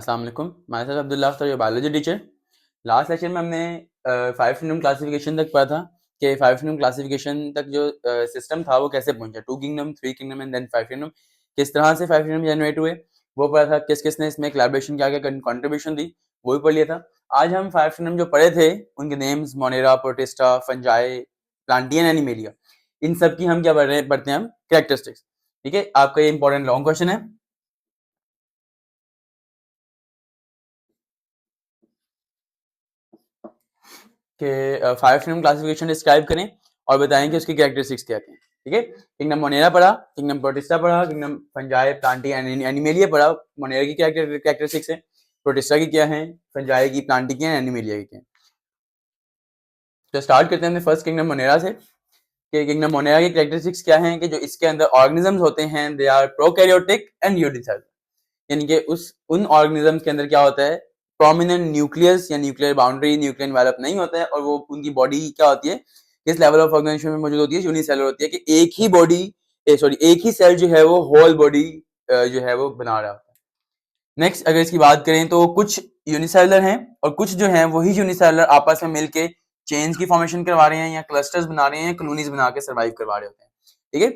अस्सलाम वालेकुम। My self Abdullah Akhtar, your biology teacher. Last lecture में हमने 5 किंगडम क्लासिफिकेशन तक पढ़ा था कि 5 किंगडम क्लासिफिकेशन तक जो सिस्टम था वो कैसे पहुंचा, 2 kingdom, 3 kingdom and then 5 kingdom, किस तरह से 5 किंगडम जनरेट हुए वो पढ़ा था। किस किसने इसमें कोलैबोरेशन क्या क्या कंट्रीब्यूशन दी वो भी पढ़ लिया था। आज हम 5 किंगडम जो पढ़े थे उनके names Monera, Protista, Fungi, Plantae, Animalia, इन सब की हम क्या पढ़ते हैं हम कैरेक्टरिस्टिक्स। ठीक है, आपका ये इंपॉर्टेंट लॉन्ग क्वेश्चन है कि 5 किंगडम क्लासिफिकेशन डिस्क्राइब करें और बताएं कि उसकी कैरेक्टरिस्टिक्स क्या क्या हैं। ठीक है, किंगडम मोनेरा पढ़ा, किंगडम प्रोटिस्टा पढ़ा, किंगडम फंजाई, प्लांटी, एनिमेलिया पढ़ा। मोनेरा की क्या कैरेक्टरिस्टिक्स है, प्रोटिस्टा की क्या है, फंजाई की, प्लांटी की, एनिमेलिया की क्या है। तो स्टार्ट करते हैं अपने फर्स्ट किंगडम मोनेरा से कि किंगडम मोनेरा की कैरेक्टरिस्टिक्स क्या हैं कि जो इसके अंदर ऑर्गेनिजम्स होते हैं they are prokaryotic and unicellular, यानी कि उन ऑर्गेनिजम्स के अंदर क्या होता है, प्रोमिनेंट न्यूक्लियस या न्यूक्लियर बाउंड्री, न्यूक्लियर एनवेलप नहीं होता है, और वो उनकी बॉडी क्या होती है, किस लेवल ऑफ ऑर्गेनाइजेशन में मौजूद होती है, यूनिसेलुलर होती है, कि एक ही बॉडी एक ही सेल जो है वो होल बॉडी जो है वो बना रहा होता है। नेक्स्ट अगर इसकी बात करें तो कुछ यूनिसेलुलर हैं और कुछ जो हैं वही यूनिसेलुलर आपस में मिलके चेन्स की फॉर्मेशन करवा रहे हैं या क्लस्टर्स बना रहे हैं या कॉलोनीज बना के सर्वाइव करवा रहे होते हैं। ठीक है,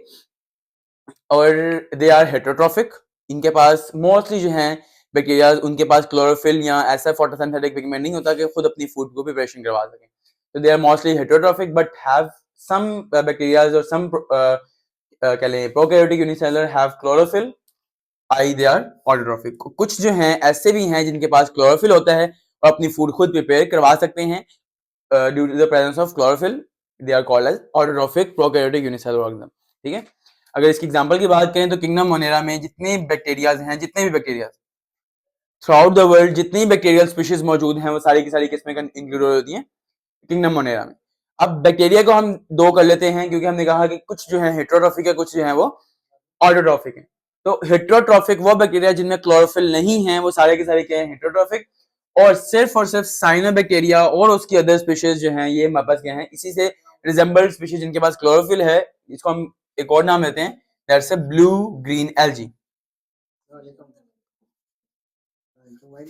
और दे आर हेटेरोट्रॉफिक, इनके पास मोस्टली जो हैं बैक्टीरिया, उनके पास क्लोरोफिल या ऐसा फोटोसिंथेटिक पिगमेंट नहीं होता कि खुद अपनी फूड को प्रिपरेशन करवा सकें। तो they are mostly heterotrophic but have some bacteria और सम कह लें prokaryotic unicellular have chlorophyll, I they are autotrophic. कुछ जो हैं ऐसे भी हैं जिनके पास क्लोरोफिल होता है और अपनी फूड खुद प्रिपेयर करवा सकते हैं due to the presence of chlorophyll, they are called as autotrophic prokaryotic unicellular organism. ठीक है, अगर इसकी एग्जांपल की बात करें तो किंगडम मोनेरा में जितने बैक्टीरियाज हैं, जितने भी bacteria through out the world, जितनी बैक्टीरियल स्पीशीज मौजूद हैं वो सारी की सारी किसमें इंक्लूड होती हैं, किंगडम मोनेरा में। अब बैक्टीरिया को हम दो कर लेते हैं क्योंकि हमने कहा कि कुछ जो है हेटेरोट्रॉफिक है, कुछ जो है वो ऑटोट्रॉफिक है। तो हेटेरोट्रॉफिक वो बैक्टीरिया जिनमें क्लोरोफिल नहीं है वो सारे के सारे क्या है, हेटेरोट्रॉफिक। और सिर्फ साइनोबैक्टीरिया और उसकी अदर स्पीशीज जो हैं ये हमारे पास क्या है, इसी से रिजेंबल्ड स्पीशीज जिनके पास क्लोरोफिल है, इसको हम एक और नाम देते हैं, that's a blue green algae.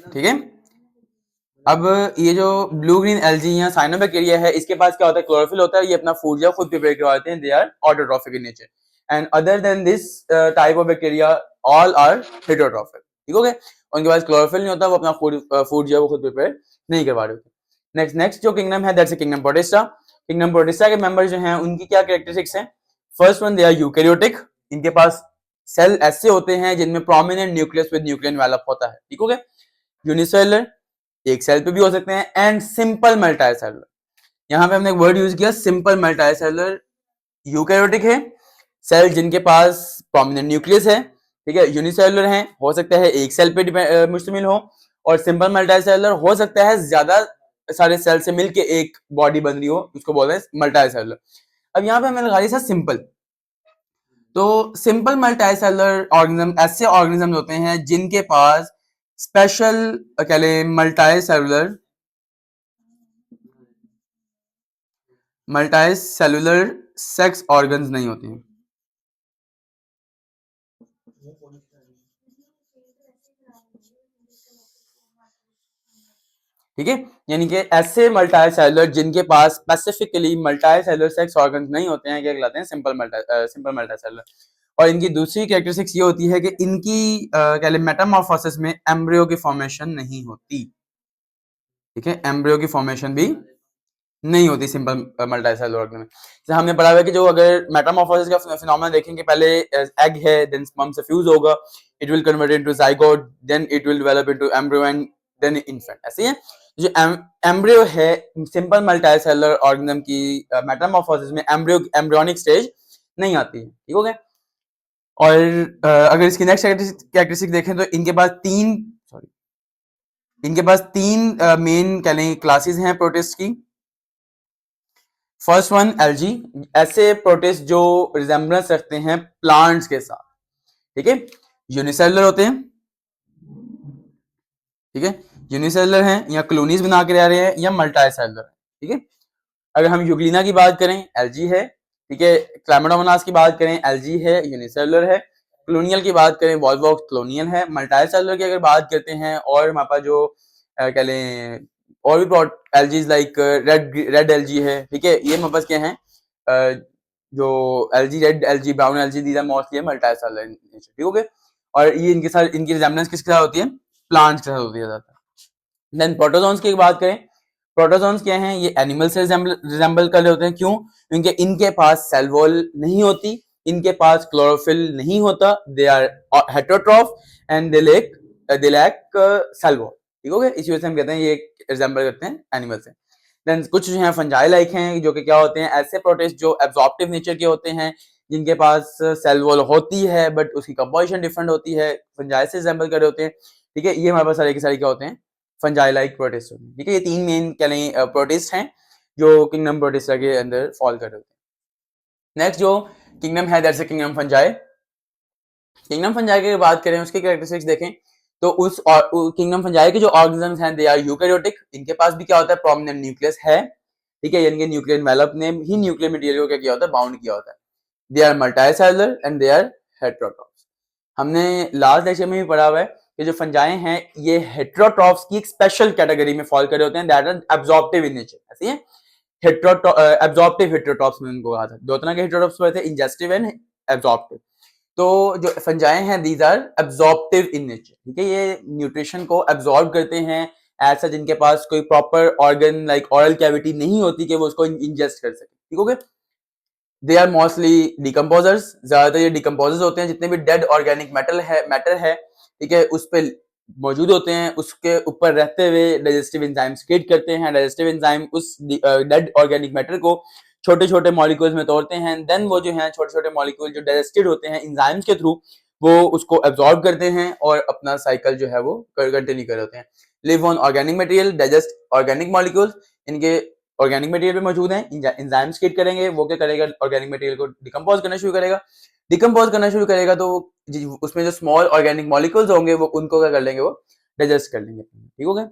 ठीक है, अब ये जो ब्लू ग्रीन एल्गी या साइनोबैक्टीरिया है इसके पास क्या होता है, क्लोरोफिल होता है, ये अपना फूड जो खुद प्रिपेयर करवाते हैं, they are autotrophic in nature. And other than this type of bacteria all are heterotrophic. ठीक हो गया, उनके पास क्लोरोफिल नहीं होता, वो अपना फूड जो है वो खुद प्रिपेयर नहीं करवा रहे होते। नेक्स्ट जो किंगडम है that's kingdom protista. Kingdom protista के मेंबर जो हैं उनकी क्या कैरेक्टरिस्टिक्स हैं, first one they are eukaryotic, इनके पास सेल ऐसे होते हैं जिनमें prominent nucleus with nuclear envelope होता है। ठीक हो गया, यूनिसेलुलर एक सेल पे भी हो सकते हैं, एंड सिंपल मल्टीसेलुलर, यहाँ पे हमने एक वर्ड यूज किया सिंपल मल्टीसेलुलर। यूकैरियोटिक है सेल जिनके पास प्रोमिनेंट न्यूक्लियस है, ठीक है, यूनिसेलुलर है, हो सकता है एक सेल पे मुश्तमिल हो, और सिंपल मल्टीसेलुलर हो सकता है ज्यादा सारे सेल से मिलके एक बॉडी बन रही हो, उसको बोलते हैं मल्टीसेलुलर। अब यहाँ पे हमें लगा रही है सिंपल, तो सिंपल मल्टीसेलुलर ऑर्गेनिज्म ऐसे ऑर्गेनिज्म होते हैं जिनके पास स्पेशल कह लें मल्टीसेलुलर सेक्स ऑर्गन्स नहीं होते हैं। ठीक है, यानी कि ऐसे मल्टीसेलुलर जिनके पास स्पेसिफिकली मल्टीसेलुलर सेक्स ऑर्गन्स नहीं होते हैं क्या कहलाते हैं, सिंपल मल्टीसेलुलर। और इनकी दूसरी कैरेक्टरिस्टिक्स ये होती है कि इनकी कह लें मेटामॉर्फोसिस में एम्ब्रियो की फॉर्मेशन नहीं होती। ठीक है, एम्ब्रियो की फॉर्मेशन भी नहीं होती सिंपल मल्टीसेलुलर ऑर्गेनिज्म में। जैसे हमने पढ़ा हुआ कि जो अगर मेटामॉर्फोसिस का फिनोमेना देखेंगे, पहले एग है, देन स्पर्म से फ्यूज होगा, it will convert into zygote, then it will develop into embryo and then infant. ऐसे ही है जो एम्ब्रियो है सिंपल मल्टीसेलुलर ऑर्गेनिज्म की मेटामॉर्फोसिस में एम्ब्रियोनिक स्टेज नहीं आती है। ठीक हो गया, और अगर इसकी नेक्स्ट कैरेक्टरिस्टिक देखें तो इनके पास तीन मेन कह लें क्लासेस हैं प्रोटिस्ट की। फर्स्ट वन एल्गी, ऐसे प्रोटिस्ट जो रिजेम्बलेंस रखते हैं प्लांट्स के साथ। ठीक है, यूनिसेलुलर होते हैं, ठीक है, यूनिसेलुलर हैं या कॉलोनीज बना के रह रहे हैं या मल्टीसेलुलर है। ठीक है, अगर हम यूग्लिना की बात करें एल्गी है, ठीक है, क्लैमिडोमोनास की बात करें एल्गी है, यूनिसेलुलर है, क्लोनियल की बात करें, वॉल्वॉक्स क्लोनियल है। मल्टी सेलुलर की अगर बात करते हैं, और हमारे पास जो कह लें और भी एलजीज लाइक रेड एलजी है, ठीक है, ये हमारे पास क्या है, जो algae, red algae, brown algae, these are mostly multi cellular in nature, ठीक है। और ये इनके साथ, इनकी रिजेम्बलेंस किसके साथ होती है, प्लांट्स के साथ होती है ज्यादातर। देन प्रोटोजोन्स की बात करें, प्रोटोजोन्स क्या हैं, ये एनिमल से रिजेंबल कर रहे होते हैं। क्यों? क्योंकि इनके पास सेल वॉल नहीं होती, इनके पास क्लोरोफिल नहीं होता, they are heterotroph and they lack cell wall, ठीक हो गया। इसी वजह से हम कहते हैं ये रिजेंबल करते हैं एनिमल से। देन कुछ जो है फंजाई लाइक हैं, जो कि क्या होते हैं, ऐसे प्रोटिस्ट जो एब्जॉर्प्टिव नेचर के होते हैं, जिनके पास सेल वॉल होती है बट उसकी कंपोजिशन डिफरेंट होती है, फंजाई से रिजेंबल कर रहे होते हैं, ठीक है। ये हमारे पास सारे के सारे क्या होते हैं, फंजाई लाइक प्रोटिस्ट होते हैं, ठीक है। ये तीन मेन कह लें प्रोटिस्ट हैं जो किंगडम प्रोटिस्टा के अंदर फॉल कर रहे होते हैं। नेक्स्ट जो किंगडम है, that's kingdom fungi. Kingdom fungi की बात करें, उसके कैरेक्टरिस्टिक्स देखें तो उस किंगडम फंजाई के जो ऑर्गेनिजम्स हैं, दे आर यूकैरियोटिक। इनके पास भी क्या होता है, प्रोमिनेंट न्यूक्लियस है, ठीक है। इनके न्यूक्लियर एनवेलप ने ही न्यूक्लियर मटेरियल को क्या किया होता है, बाउंड किया होता है। They are multicellular and they are heterotrophs. हमने लास्ट लेक्चर में भी पढ़ा हुआ है कि जो फंजाई हैं ये हेटेरोट्रॉफ्स की एक स्पेशल कैटेगरी में फॉल कर रहे होते हैं, that are absorptive in nature, ऐसे ही है। एब्जॉर्प्टिव हेटेरोट्रॉफ्स में उनको कहा था, दो तरह के हेटेरोट्रॉफ्स होते हैं, इंजेस्टिव एंड एब्जॉर्प्टिव। तो जो फंजाई हैं, these are absorptive in nature, ठीक है। ये न्यूट्रिशन को एब्जॉर्ब करते हैं, ऐसा जिनके पास कोई proper organ like oral cavity नहीं होती कि वो उसको इंजेस्ट कर सके, ठीक हो गया। दे आर मोस्टली डिकम्पोजर्स, ज्यादातर ये डिकम्पोजर्स होते हैं, जितने भी डेड ऑर्गेनिक मैटर है, ठीक है, उस पर मौजूद होते हैं, उसके ऊपर रहते हुए डाइजेस्टिव एंजाइम्स क्रिएट करते हैं। डाइजेस्टिव एंजाइम उस डेड ऑर्गेनिक मैटर को छोटे छोटे मॉलिक्यूल्स में तोड़ते हैं, देन वो जो है छोटे छोटे मॉलिक्यूल जो डाइजेस्टेड होते हैं एंजाइम्स के थ्रू, वो उसको एब्जॉर्ब करते हैं और अपना साइकिल जो है वो कंटिन्यू कर होते हैं। Live on organic material, digest organic molecules, इनके ऑर्गेनिक मटेरियल पे मौजूद हैं, एंजाइम्स क्रिएट करेंगे, वो क्या करेगा, ऑर्गेनिक मटेरियल को डिकम्पोज करना शुरू करेगा। डिकम्पोज करना शुरू करेगा तो उसमें जो स्मॉल ऑर्गेनिक मॉलिक्यूल्स होंगे वो उनको क्या कर लेंगे, वो डाइजेस्ट कर लेंगे, ठीक हो गया।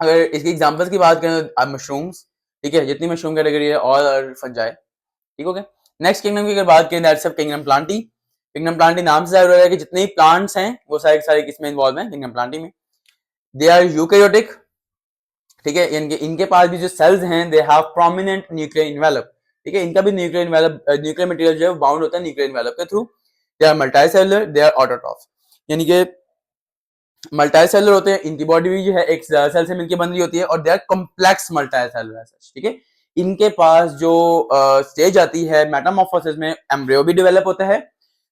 अगर इसकी एग्जांपल्स की बात करें तो मशरूम्स, ठीक है, जितनी मशरूम कैटेगरी है, और फंजाई, ठीक हो गया। नेक्स्ट किंगडम की अगर बात करें, that's kingdom Plantae. Kingdom Plantae नाम से जाहिर हो रहा है कि जितने प्लांट्स हैं वो सारे सारे किसमें इन्वॉल्व हैं, किंगडम प्लांटी में। दे आर यूकैरियोटिक, ठीक है। इनके पास भी जो सेल्स हैं, they have prominent nuclear envelope, ठीक है। इनका भी न्यूक्लियर एनवेलप, न्यूक्लियर मटेरियल जो है बाउंड होता है न्यूक्लियर एनवेलप के through. They are multicellular, they are autotroph, यानी कि मल्टीसेलुलर होते हैं, इनकी बॉडी भी जो है एक सेल से मिलकर बन रही होती है, और दे आर कॉम्प्लेक्स मल्टीसेलुलर, ठीक है। इनके पास जो स्टेज आती है मेटामॉर्फोसिस में, एम्ब्रियो भी डेवलप होता है।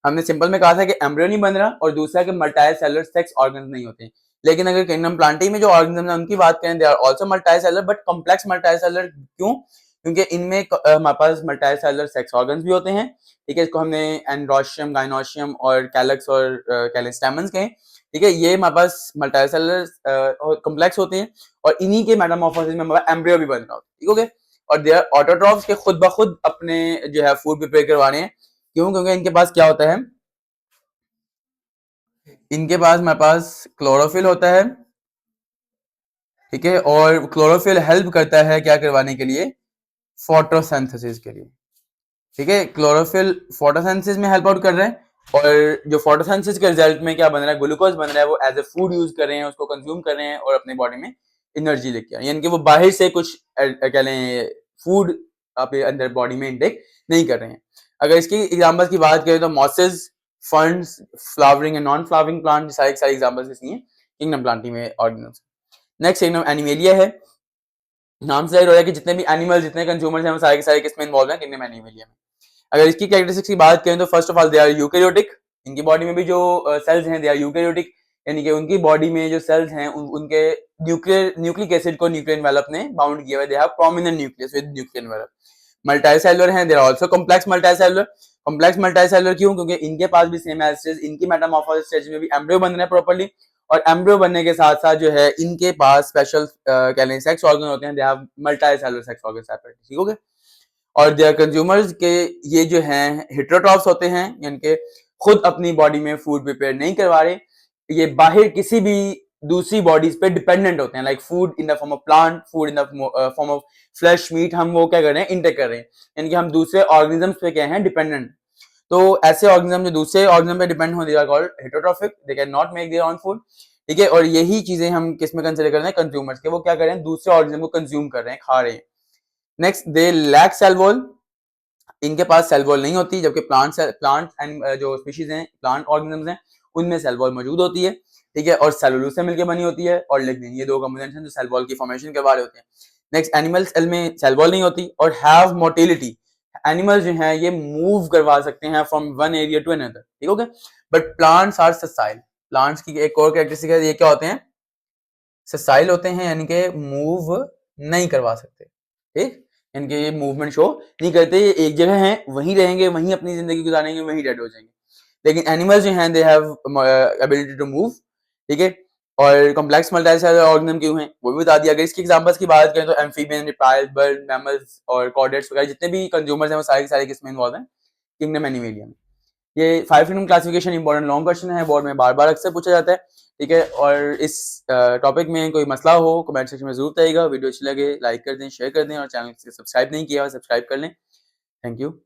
हमने सिंपल में कहा था कि एम्ब्रियो नहीं बन रहा, और दूसरा कि मल्टीसेलुलर सेक्स ऑर्गन्स नहीं होते। लेकिन अगर किंगडम प्लांटी में जो ऑर्गेनिज्म है उनकी बात करें, they are also multicellular but complex multicellular. क्यों? क्योंकि इनमें हमारे पास मल्टीसेलुलर सेक्स ऑर्गन्स भी होते हैं, ठीक है। इसको हमने एंड्रोशियम, गाइनोशियम और कैलक्स और कैलिस्टेमन्स कहें, ठीक है। ये हमारे पास मल्टीसेलुलर कॉम्प्लेक्स होते हैं, और इन्हीं के मेटामॉर्फोसिस में हमारा एम्ब्रियो भी बन रहा होता है, ठीक हो गया। और दे आर ऑटोट्रॉफ्स के खुद ब खुद अपने जो है फूड प्रिपेयर करवाने हैं। क्यों? क्योंकि इनके पास क्या होता है, इनके पास हमारे पास क्लोरोफिल होता है, ठीक है। और क्लोरोफिल हेल्प करता है क्या करवाने के लिए, फोटोसिंथेसिस के लिए, ठीक है। क्लोरोफिल फोटोसिंथेसिस में हेल्प आउट कर रहा है, और जो फोटोसिंथेसिस के रिजल्ट में क्या बन रहा है, ग्लूकोज बन रहा है, वो एज ए फूड यूज कर रहे हैं, उसको कंज्यूम कर रहे हैं और अपने बॉडी में एनर्जी लेके आ रहे हैं। यानी कि वो बाहर से कुछ क्या लें फूड अपने अंदर बॉडी में इंटेक नहीं कर रहे हैं। अगर इसकी एग्जांपल्स की बात करें तो mosses, ferns, flowering and non flowering plant, सारी एग्जांपल्स इसकी हैं किंगडम प्लांटी में ऑर्गेनिज्म। नेक्स्ट किंगडम एनिमेलिया है। नाम से जाहिर हो रहा है कि जितने भी एनिमल्स, जितने कंज्यूमर्स हैं, वो सारे के सारे किसमें इन्वॉल्व हैं, किंगडम एनिमेलिया में। अगर इसकी कैरेक्टरिस्टिक्स की बात करें तो first of all they are eukaryotic. इनकी बॉडी में भी जो सेल्स हैं, दे आर यूकैरियोटिक, यानी कि उनकी बॉडी में जो सेल्स हैं उनके न्यूक्लिक एसिड को न्यूक्लियर एनवेलप ने बाउंड किया हुआ है, they have prominent nucleus with nuclear envelope. Multicellular हैं, they are also complex multicellular. Complex multicellular क्यों? क्योंकि इनके पास भी सेम एज इनकी मेटामॉर्फोसिस स्टेज में भी एम्ब्रियो बन रहा है प्रॉपर्ली, और एम्ब्रियो बनने के साथ साथ जो है इनके पास स्पेशल कह लें सेक्स ऑर्गन होते हैं, they have multicellular sex organ separate, ठीक हो गया। और देयर कंज्यूमर्स के ये जो हैं हेटेरोट्रॉफ्स होते हैं, यानी कि खुद अपनी बॉडी में फूड प्रिपेयर नहीं करवा रहे, ये बाहर किसी भी दूसरी बॉडीज पे डिपेंडेंट होते हैं, like food in the form of plant, food in the form of flesh meat, हम वो क्या कर रहे हैं, इंटेक कर रहे हैं, यानी कि हम दूसरे ऑर्गेनिजम्स पे क्या हैं, डिपेंडेंट। तो ऐसे ऑर्गेनिज्म जो दूसरे ऑर्गेनिज्म पे डिपेंड हो, they are called heterotrophic, they can not make their own food, ठीक है। और यही चीजें हम किस में कंसीडर कर रहे हैं, कंज्यूमर्स के, वो क्या कर रहे हैं, दूसरे ऑर्गेनिज्म को कंज्यूम कर रहे हैं, खा रहे हैं। Next, they lack cell wall, इनके पास सेल वॉल नहीं होती, जबकि प्लांट एंड जो स्पीशीज हैं, प्लांट ऑर्गेनिजम्स हैं, उनमें सेल वॉल मौजूद होती है, ठीक है, और सेलुलोज से मिलकर बनी होती है, और लिग्निन, ये दो कंपोनेंट्स हैं जो सेल वॉल की फॉर्मेशन करवा रहे होते हैं। नेक्स्ट, एनिमल सेल में सेल वॉल नहीं होती, और हैव मोटिलिटी, एनिमल जो है ये मूव करवा सकते हैं from one area to another, ठीक हो गया। But plants are sessile, plants की एक और कैरेक्टरिस्टिक है, ये क्या होते हैं, ससाइल होते हैं, यानी कि मूव नहीं करवा सकते, ठीक, इनके ये मूवमेंट शो नहीं करते, ये एक जगह हैं, वहीं रहेंगे, वहीं अपनी जिंदगी गुजारेंगे, वहीं डेड हो जाएंगे। लेकिन एनिमल्स जो हैं, they have ability to move, ठीक है। और कॉम्प्लेक्स मल्टीसेलुलर ऑर्गेनिज्म क्यों हैं वो भी बता दिया। अगर इसकी एग्जांपल्स की बात करें तो एम्फीबियन, रिप्टाइल, बर्ड, मैमल्स और कॉर्डेट्स वगैरह जितने भी कंज्यूमर्स हैं वो सारे के सारे किसमें इन्वॉल्व हैं, किंगडम एनिमेलिया में। ये 5 kingdom classification important long question है, बोर्ड में बार बार अक्सर पूछा जाता है, ठीक है। और इस टॉपिक में कोई मसला हो कमेंट सेक्शन में जरूर बताइएगा। वीडियो अच्छी लगे लाइक कर दें, शेयर कर दें, और चैनल से सब्सक्राइब नहीं किया सब्सक्राइब कर लें। Thank you.